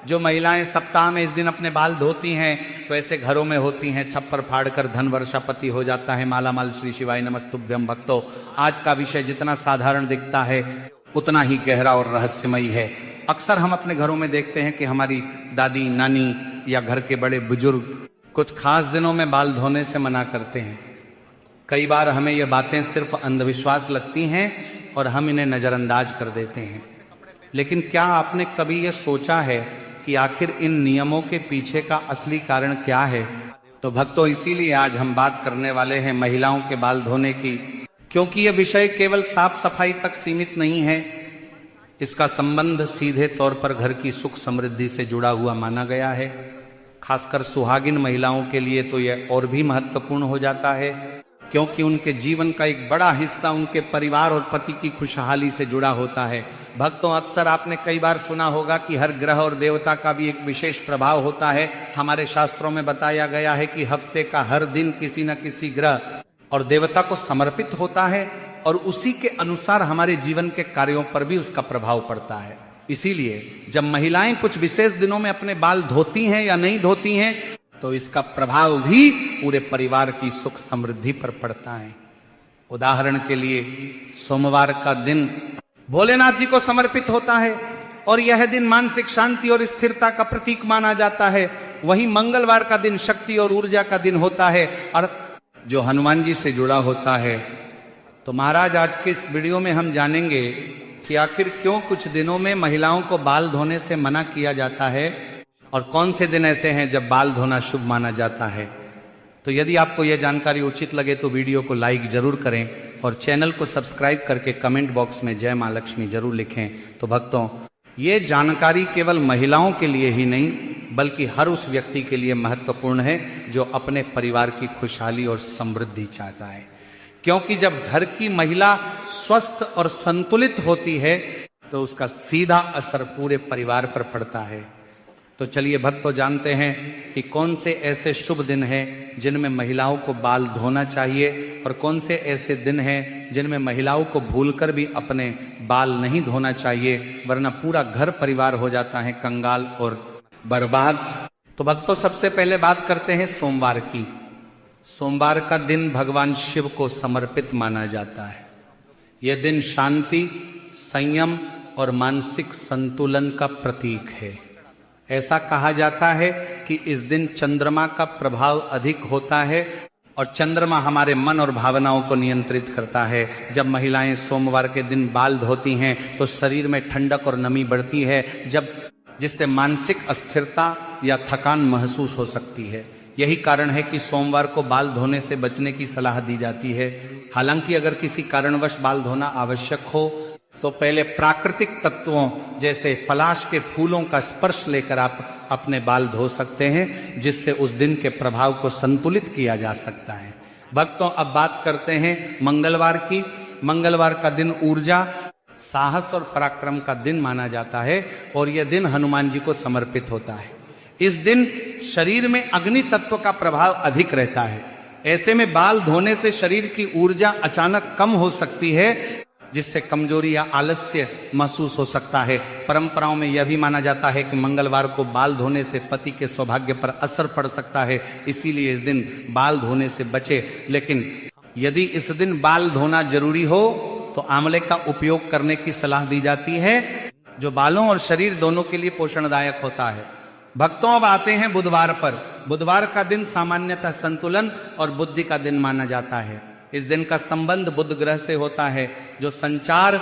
जो महिलाएं सप्ताह में इस दिन अपने बाल धोती हैं तो ऐसे घरों में होती हैं, छप्पर फाड़कर धन वर्षापति हो जाता है, माला माल श्री शिवाय नमस्तुभ्यम भक्तों। आज का विषय जितना साधारण दिखता है उतना ही गहरा और रहस्यमयी है। अक्सर हम अपने घरों में देखते हैं कि हमारी दादी नानी या घर के बड़े बुजुर्ग कुछ खास दिनों में बाल धोने से मना करते हैं। कई बार हमें ये बातें सिर्फ अंधविश्वास लगती हैं और हम इन्हें नजरअंदाज कर देते हैं। लेकिन क्या आपने कभी ये सोचा है कि आखिर इन नियमों के पीछे का असली कारण क्या है? तो भक्तों, इसीलिए आज हम बात करने वाले हैं महिलाओं के बाल धोने की, क्योंकि यह विषय केवल साफ सफाई तक सीमित नहीं है। इसका संबंध सीधे तौर पर घर की सुख समृद्धि से जुड़ा हुआ माना गया है। खासकर सुहागिन महिलाओं के लिए तो यह और भी महत्वपूर्ण हो जाता है, क्योंकि उनके जीवन का एक बड़ा हिस्सा उनके परिवार और पति की खुशहाली से जुड़ा होता है। भक्तों, अक्सर आपने कई बार सुना होगा कि हर ग्रह और देवता का भी एक विशेष प्रभाव होता है। हमारे शास्त्रों में बताया गया है कि हफ्ते का हर दिन किसी न किसी ग्रह और देवता को समर्पित होता है और उसी के अनुसार हमारे जीवन के कार्यों पर भी उसका प्रभाव पड़ता है। इसीलिए जब महिलाएं कुछ विशेष दिनों में अपने बाल धोती हैं या नहीं धोती हैं तो इसका प्रभाव भी पूरे परिवार की सुख समृद्धि पर पड़ता है। उदाहरण के लिए, सोमवार का दिन भोलेनाथ जी को समर्पित होता है और यह दिन मानसिक शांति और स्थिरता का प्रतीक माना जाता है। वहीं मंगलवार का दिन शक्ति और ऊर्जा का दिन होता है और जो हनुमान जी से जुड़ा होता है। तो महाराज, आज के इस वीडियो में हम जानेंगे कि आखिर क्यों कुछ दिनों में महिलाओं को बाल धोने से मना किया जाता है और कौन से दिन ऐसे हैं जब बाल धोना शुभ माना जाता है। तो यदि आपको यह जानकारी उचित लगे तो वीडियो को लाइक जरूर करें और चैनल को सब्सक्राइब करके कमेंट बॉक्स में जय मां लक्ष्मी जरूर लिखें। तो भक्तों, ये जानकारी केवल महिलाओं के लिए ही नहीं बल्कि हर उस व्यक्ति के लिए महत्वपूर्ण है जो अपने परिवार की खुशहाली और समृद्धि चाहता है। क्योंकि जब घर की महिला स्वस्थ और संतुलित होती है तो उसका सीधा असर पूरे परिवार पर पड़ता है। तो चलिए भक्तों, जानते हैं कि कौन से ऐसे शुभ दिन हैं जिनमें महिलाओं को बाल धोना चाहिए और कौन से ऐसे दिन हैं जिनमें महिलाओं को भूलकर भी अपने बाल नहीं धोना चाहिए, वरना पूरा घर परिवार हो जाता है कंगाल और बर्बाद। तो भक्तों, सबसे पहले बात करते हैं सोमवार की। सोमवार का दिन भगवान शिव को समर्पित माना जाता है। यह दिन शांति, संयम और मानसिक संतुलन का प्रतीक है। ऐसा कहा जाता है कि इस दिन चंद्रमा का प्रभाव अधिक होता है और चंद्रमा हमारे मन और भावनाओं को नियंत्रित करता है। जब महिलाएं सोमवार के दिन बाल धोती हैं तो शरीर में ठंडक और नमी बढ़ती है, जिससे मानसिक अस्थिरता या थकान महसूस हो सकती है। यही कारण है कि सोमवार को बाल धोने से बचने की सलाह दी जाती है। हालांकि अगर किसी कारणवश बाल धोना आवश्यक हो तो पहले प्राकृतिक तत्वों जैसे पलाश के फूलों का स्पर्श लेकर आप अपने बाल धो सकते हैं, जिससे उस दिन के प्रभाव को संतुलित किया जा सकता है। भक्तों, अब बात करते हैं मंगलवार की। मंगलवार का दिन ऊर्जा, साहस और पराक्रम का दिन माना जाता है और यह दिन हनुमान जी को समर्पित होता है। इस दिन शरीर में अग्नि तत्व का प्रभाव अधिक रहता है। ऐसे में बाल धोने से शरीर की ऊर्जा अचानक कम हो सकती है, जिससे कमजोरी या आलस्य महसूस हो सकता है। परंपराओं में यह भी माना जाता है कि मंगलवार को बाल धोने से पति के सौभाग्य पर असर पड़ सकता है, इसीलिए इस दिन बाल धोने से बचे। लेकिन यदि इस दिन बाल धोना जरूरी हो तो आंवले का उपयोग करने की सलाह दी जाती है, जो बालों और शरीर दोनों के लिए पोषणदायक होता है। भक्तों, अब आते हैं बुधवार पर। बुधवार का दिन सामान्यतः संतुलन और बुद्धि का दिन माना जाता है। इस दिन का संबंध बुध ग्रह से होता है, जो संचार,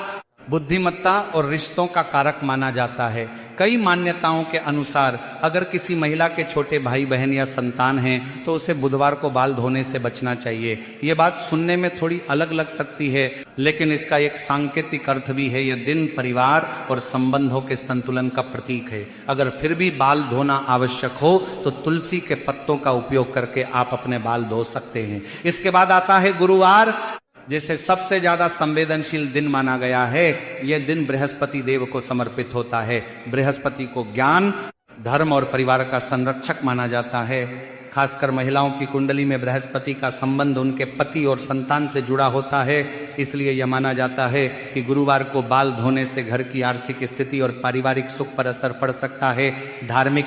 बुद्धिमत्ता और रिश्तों का कारक माना जाता है। कई मान्यताओं के अनुसार अगर किसी महिला के छोटे भाई बहन या संतान हैं तो उसे बुधवार को बाल धोने से बचना चाहिए। ये बात सुनने में थोड़ी अलग लग सकती है, लेकिन इसका एक सांकेतिक अर्थ भी है। यह दिन परिवार और संबंधों के संतुलन का प्रतीक है। अगर फिर भी बाल धोना आवश्यक हो तो तुलसी के पत्तों का उपयोग करके आप अपने बाल धो सकते हैं। इसके बाद आता है गुरुवार, जिसे सबसे ज्यादा संवेदनशील दिन माना गया है। यह दिन बृहस्पति देव को समर्पित होता है। बृहस्पति को ज्ञान, धर्म और परिवार का संरक्षक माना जाता है। खासकर महिलाओं की कुंडली में बृहस्पति का संबंध उनके पति और संतान से जुड़ा होता है। इसलिए यह माना जाता है कि गुरुवार को बाल धोने से घर की आर्थिक स्थिति और पारिवारिक सुख पर असर पड़ सकता है। धार्मिक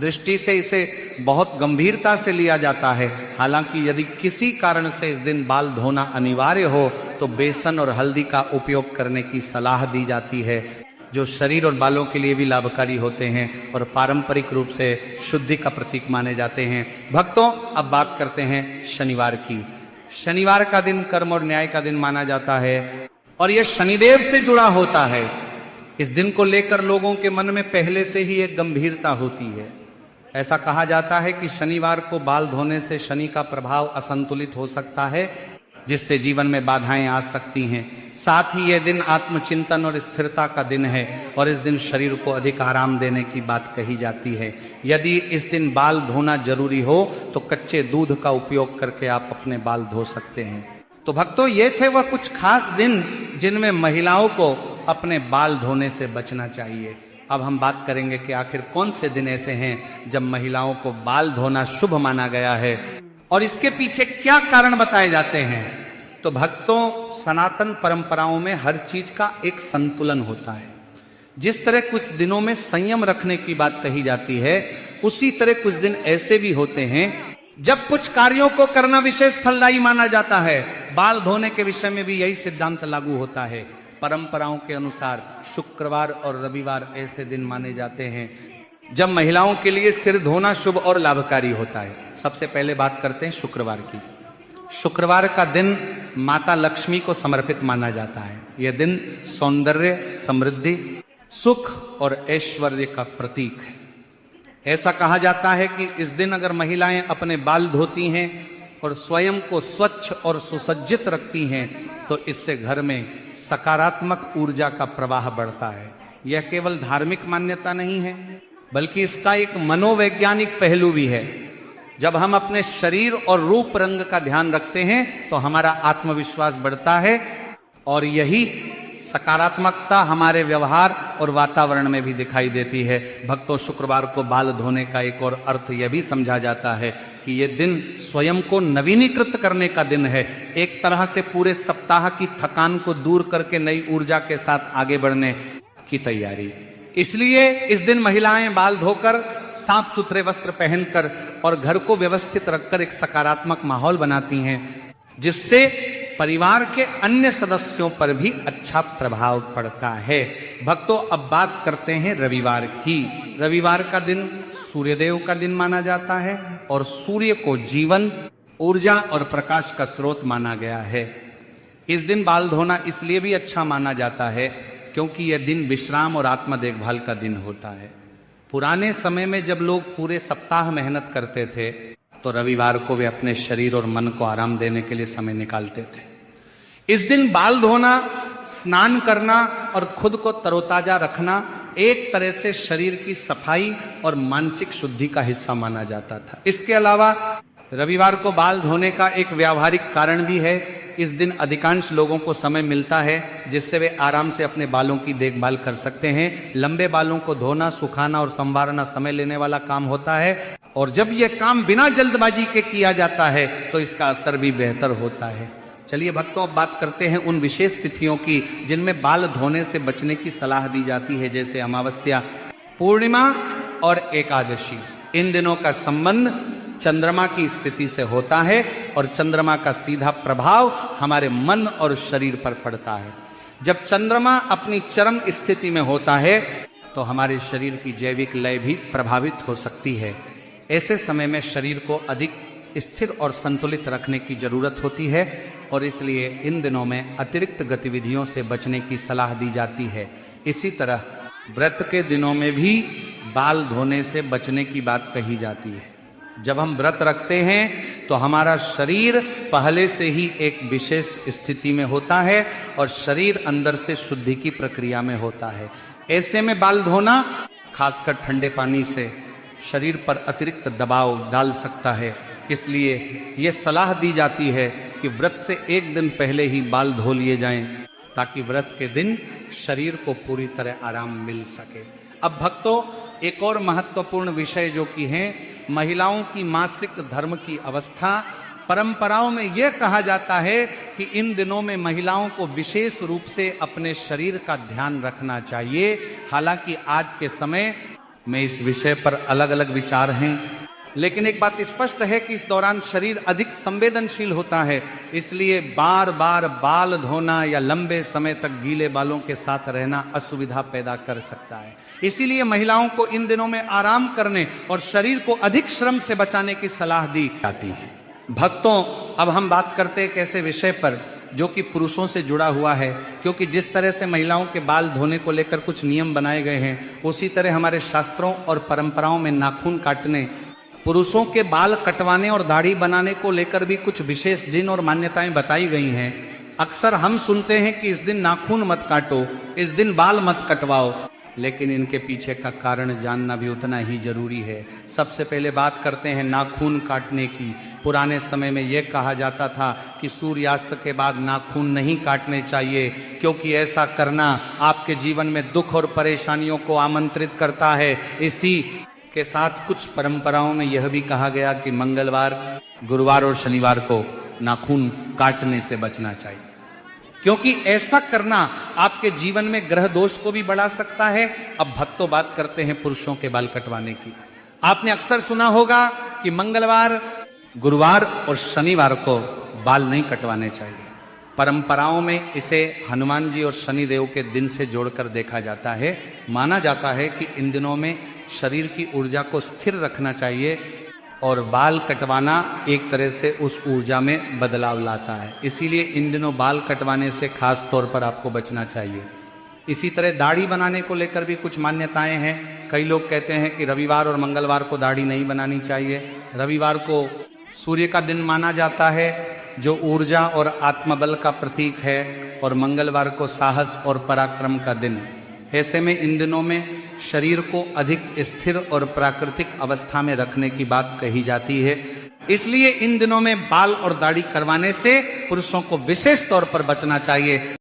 दृष्टि से इसे बहुत गंभीरता से लिया जाता है। हालांकि यदि किसी कारण से इस दिन बाल धोना अनिवार्य हो तो बेसन और हल्दी का उपयोग करने की सलाह दी जाती है, जो शरीर और बालों के लिए भी लाभकारी होते हैं और पारंपरिक रूप से शुद्धि का प्रतीक माने जाते हैं। भक्तों, अब बात करते हैं शनिवार की। शनिवार का दिन कर्म और न्याय का दिन माना जाता है और यह शनिदेव से जुड़ा होता है। इस दिन को लेकर लोगों के मन में पहले से ही एक गंभीरता होती है। ऐसा कहा जाता है कि शनिवार को बाल धोने से शनि का प्रभाव असंतुलित हो सकता है, जिससे जीवन में बाधाएं आ सकती हैं। साथ ही यह दिन आत्मचिंतन और स्थिरता का दिन है और इस दिन शरीर को अधिक आराम देने की बात कही जाती है। यदि इस दिन बाल धोना जरूरी हो तो कच्चे दूध का उपयोग करके आप अपने बाल धो सकते हैं। तो भक्तों, ये थे वह कुछ खास दिन जिनमें महिलाओं को अपने बाल धोने से बचना चाहिए। अब हम बात करेंगे कि आखिर कौन से दिन ऐसे हैं जब महिलाओं को बाल धोना शुभ माना गया है और इसके पीछे क्या कारण बताए जाते हैं। तो भक्तों, सनातन परंपराओं में हर चीज का एक संतुलन होता है। जिस तरह कुछ दिनों में संयम रखने की बात कही जाती है, उसी तरह कुछ दिन ऐसे भी होते हैं जब कुछ कार्यों को करना विशेष फलदायी माना जाता है। बाल धोने के विषय में भी यही सिद्धांत लागू होता है। परंपराओं के अनुसार शुक्रवार और रविवार ऐसे दिन माने जाते हैं जब महिलाओं के लिए सिर धोना शुभ और लाभकारी होता है। सबसे पहले बात करते हैं शुक्रवार की। शुक्रवार का दिन माता लक्ष्मी को समर्पित माना जाता है। यह दिन सौंदर्य, समृद्धि, सुख और ऐश्वर्य का प्रतीक है। ऐसा कहा जाता है कि इस दिन अगर महिलाएं अपने बाल धोती हैं और स्वयं को स्वच्छ और सुसज्जित रखती हैं तो इससे घर में सकारात्मक ऊर्जा का प्रवाह बढ़ता है। यह केवल धार्मिक मान्यता नहीं है, बल्कि इसका एक मनोवैज्ञानिक पहलू भी है। जब हम अपने शरीर और रूप रंग का ध्यान रखते हैं तो हमारा आत्मविश्वास बढ़ता है और यही सकारात्मकता हमारे व्यवहार और वातावरण में भी दिखाई देती है। भक्तों, शुक्रवार को बाल धोने का एक और अर्थ यह भी समझा जाता है कि यह दिन स्वयं को नवीनीकृत करने का दिन है। एक तरह से पूरे सप्ताह की थकान को दूर करके नई ऊर्जा के साथ आगे बढ़ने की तैयारी। इसलिए इस दिन महिलाएं बाल धोकर, साफ सुथरे वस्त्र पहनकर और घर को व्यवस्थित रखकर एक सकारात्मक माहौल बनाती हैं, जिससे परिवार के अन्य सदस्यों पर भी अच्छा प्रभाव पड़ता है। भक्तों, अब बात करते हैं रविवार की। रविवार का दिन सूर्यदेव का दिन माना जाता है और सूर्य को जीवन, ऊर्जा और प्रकाश का स्रोत माना गया है। इस दिन बाल धोना इसलिए भी अच्छा माना जाता है क्योंकि यह दिन विश्राम और आत्म देखभाल का दिन होता है। पुराने समय में जब लोग पूरे सप्ताह मेहनत करते थे तो रविवार को वे अपने शरीर और मन को आराम देने के लिए समय निकालते थे। इस दिन बाल धोना, स्नान करना और खुद को तरोताजा रखना एक तरह से शरीर की सफाई और मानसिक शुद्धि का हिस्सा माना जाता था। इसके अलावा रविवार को बाल धोने का एक व्यावहारिक कारण भी है। इस दिन अधिकांश लोगों को समय मिलता है जिससे वे आराम से अपने बालों की देखभाल कर सकते हैं। लंबे बालों को धोना, सुखाना और संवारना समय लेने वाला काम होता है और जब यह काम बिना जल्दबाजी के किया जाता है तो इसका असर भी बेहतर होता है। चलिए भक्तों, अब बात करते हैं उन विशेष तिथियों की जिनमें बाल धोने से बचने की सलाह दी जाती है, जैसे अमावस्या, पूर्णिमा और एकादशी। इन दिनों का संबंध चंद्रमा की स्थिति से होता है और चंद्रमा का सीधा प्रभाव हमारे मन और शरीर पर पड़ता है। जब चंद्रमा अपनी चरम स्थिति में होता है तो हमारे शरीर की जैविक लय भी प्रभावित हो सकती है। ऐसे समय में शरीर को अधिक स्थिर और संतुलित रखने की जरूरत होती है और इसलिए इन दिनों में अतिरिक्त गतिविधियों से बचने की सलाह दी जाती है। इसी तरह व्रत के दिनों में भी बाल धोने से बचने की बात कही जाती है। जब हम व्रत रखते हैं तो हमारा शरीर पहले से ही एक विशेष स्थिति में होता है और शरीर अंदर से शुद्धि की प्रक्रिया में होता है। ऐसे में बाल धोना, खासकर ठंडे पानी से, शरीर पर अतिरिक्त दबाव डाल सकता है। इसलिए यह सलाह दी जाती है कि व्रत से एक दिन पहले ही बाल धो लिए जाएं ताकि व्रत के दिन शरीर को पूरी तरह आराम मिल सके। अब भक्तों, एक और महत्वपूर्ण विषय जो कि है महिलाओं की मासिक धर्म की अवस्था। परंपराओं में यह कहा जाता है कि इन दिनों में महिलाओं को विशेष रूप से अपने शरीर का ध्यान रखना चाहिए। हालांकि आज के समय में इस विषय पर अलग अलग विचार हैं, लेकिन एक बात स्पष्ट है कि इस दौरान शरीर अधिक संवेदनशील होता है, इसलिए बार बार बाल धोना या लंबे समय तक गीले बालों के साथ रहना असुविधा पैदा कर सकता है। इसीलिए महिलाओं को इन दिनों में आराम करने और शरीर को अधिक श्रम से बचाने की सलाह दी जाती है। भक्तों, अब हम बात करते हैं एक ऐसे विषय पर जो कि पुरुषों से जुड़ा हुआ है, क्योंकि जिस तरह से महिलाओं के बाल धोने को लेकर कुछ नियम बनाए गए हैं, उसी तरह हमारे शास्त्रों और परंपराओं में नाखून काटने, पुरुषों के बाल कटवाने और दाढ़ी बनाने को लेकर भी कुछ विशेष दिन और मान्यताएं बताई गई हैं। अक्सर हम सुनते हैं कि इस दिन नाखून मत काटो, इस दिन बाल मत कटवाओ, लेकिन इनके पीछे का कारण जानना भी उतना ही जरूरी है। सबसे पहले बात करते हैं नाखून काटने की। पुराने समय में यह कहा जाता था कि सूर्यास्त के बाद नाखून नहीं काटने चाहिए, क्योंकि ऐसा करना आपके जीवन में दुख और परेशानियों को आमंत्रित करता है। इसी के साथ कुछ परंपराओं में यह भी कहा गया कि मंगलवार, गुरुवार और शनिवार को नाखून काटने से बचना चाहिए, क्योंकि ऐसा करना आपके जीवन में ग्रह दोष को भी बढ़ा सकता है। अब भक्तों, बात करते हैं पुरुषों के बाल कटवाने की। आपने अक्सर सुना होगा कि मंगलवार, गुरुवार और शनिवार को बाल नहीं कटवाने चाहिए। परंपराओं में इसे हनुमान जी और शनिदेव के दिन से जोड़कर देखा जाता है। माना जाता है कि इन दिनों में शरीर की ऊर्जा को स्थिर रखना चाहिए और बाल कटवाना एक तरह से उस ऊर्जा में बदलाव लाता है। इसीलिए इन दिनों बाल कटवाने से खास तौर पर आपको बचना चाहिए। इसी तरह दाढ़ी बनाने को लेकर भी कुछ मान्यताएं हैं। कई लोग कहते हैं कि रविवार और मंगलवार को दाढ़ी नहीं बनानी चाहिए। रविवार को सूर्य का दिन माना जाता है, जो ऊर्जा और आत्मबल का प्रतीक है, और मंगलवार को साहस और पराक्रम का दिन। ऐसे में इन दिनों में शरीर को अधिक स्थिर और प्राकृतिक अवस्था में रखने की बात कही जाती है। इसलिए इन दिनों में बाल और दाढ़ी करवाने से पुरुषों को विशेष तौर पर बचना चाहिए।